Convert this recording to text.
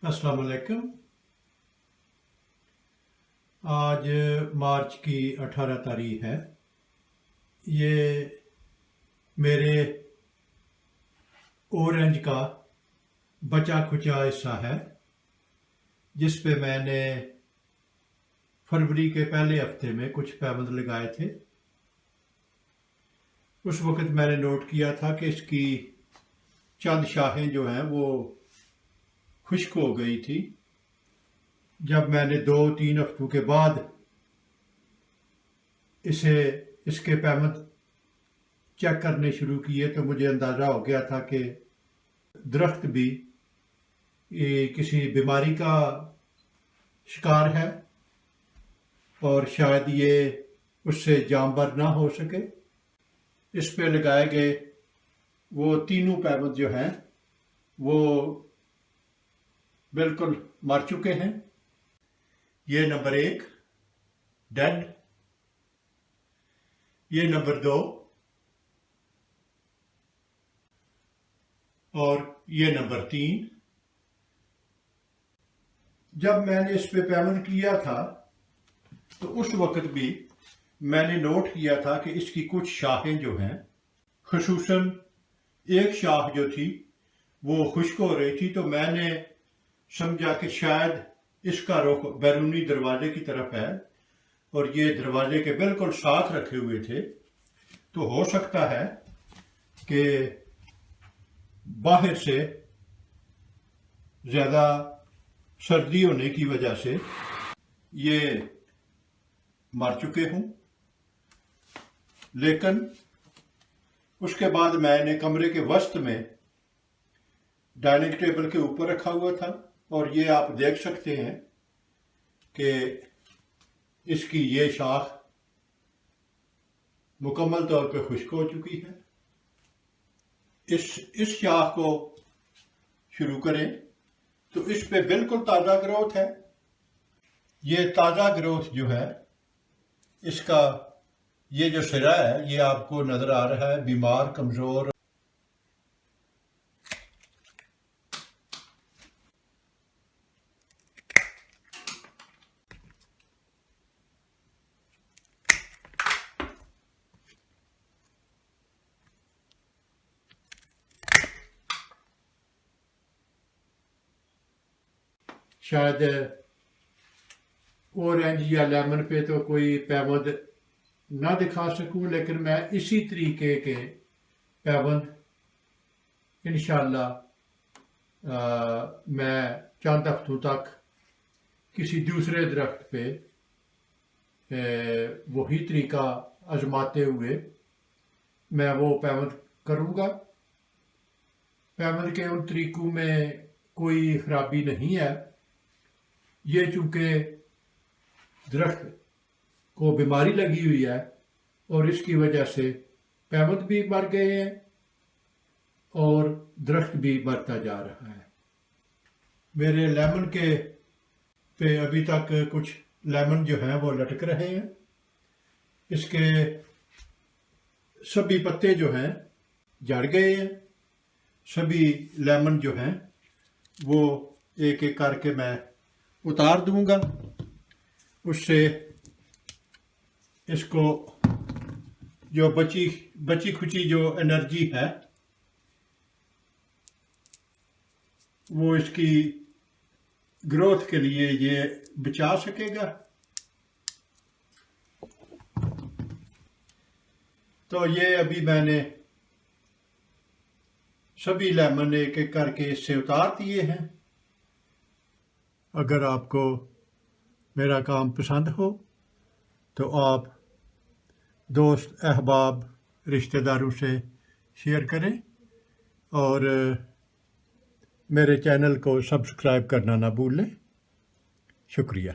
अस्सलाम वालेकुम। आज मार्च की 18 तारीख है। ये मेरे ऑरेंज का बचा खुचा हिस्सा है जिस पे मैंने फरवरी के पहले हफ्ते में कुछ पैबंद लगाए थे। उस वक़्त मैंने नोट किया था कि इसकी चंद शाखें जो हैं वो खुश्क हो गई थी। जब मैंने 2-3 हफ्तों के बाद इसके पैबंद चेक करने शुरू किए तो मुझे अंदाज़ा हो गया था कि दरख्त भी किसी बीमारी का शिकार है और शायद ये उससे जामबर ना हो सके। इस पे लगाए गए वो तीनों पैबंद जो हैं वो बिल्कुल मर चुके हैं। ये नंबर 1 डेड, ये नंबर 2 और ये नंबर 3। जब मैंने इस पे पैबंद किया था तो उस वक्त भी मैंने नोट किया था कि इसकी कुछ शाखें जो हैं, खुसूसन एक शाख जो थी वो खुश्क हो रही थी, तो मैंने समझा कि शायद इसका रुख बैरूनी दरवाजे की तरफ है और ये दरवाजे के बिल्कुल साथ रखे हुए थे, तो हो सकता है कि बाहर से ज़्यादा सर्दी होने की वजह से ये मर चुके हूँ। लेकिन उसके बाद मैंने कमरे के वस्त में डाइनिंग टेबल के ऊपर रखा हुआ था और ये आप देख सकते हैं कि इसकी ये शाख मुकम्मल तौर पे खुश्क हो चुकी है। इस शाख को शुरू करें तो इस पे बिल्कुल ताज़ा ग्रोथ है। ये ताज़ा ग्रोथ जो है, इसका ये जो सिरा है ये आपको नज़र आ रहा है बीमार, कमज़ोर। शायद ऑरेंज या लेमन पे तो कोई पैबंद ना दिखा सकूं, लेकिन मैं इसी तरीके के पैबंद इंशाअल्लाह मैं चंद हफ्तों तक किसी दूसरे दरख्त पे वही तरीका आजमाते हुए मैं वो पैबंद करूँगा। पैबंद के उन तरीकों में कोई ख़राबी नहीं है। ये चूँकि दरख्त को बीमारी लगी हुई है और इसकी वजह से पैबंद भी मर गए हैं और दरख्त भी मरता जा रहा है। मेरे लेमन के पे अभी तक कुछ लेमन जो हैं वो लटक रहे हैं। इसके सभी पत्ते जो हैं झड़ गए हैं। सभी लेमन जो हैं वो एक एक करके मैं उतार दूंगा। उससे इसको जो बची खुची जो एनर्जी है वो इसकी ग्रोथ के लिए ये बचा सकेगा। तो ये अभी मैंने सभी लेमन एक एक करके इससे उतार दिए हैं। अगर आपको मेरा काम पसंद हो तो आप दोस्त, अहबाब, रिश्तेदारों से शेयर करें और मेरे चैनल को सब्सक्राइब करना ना भूलें। शुक्रिया।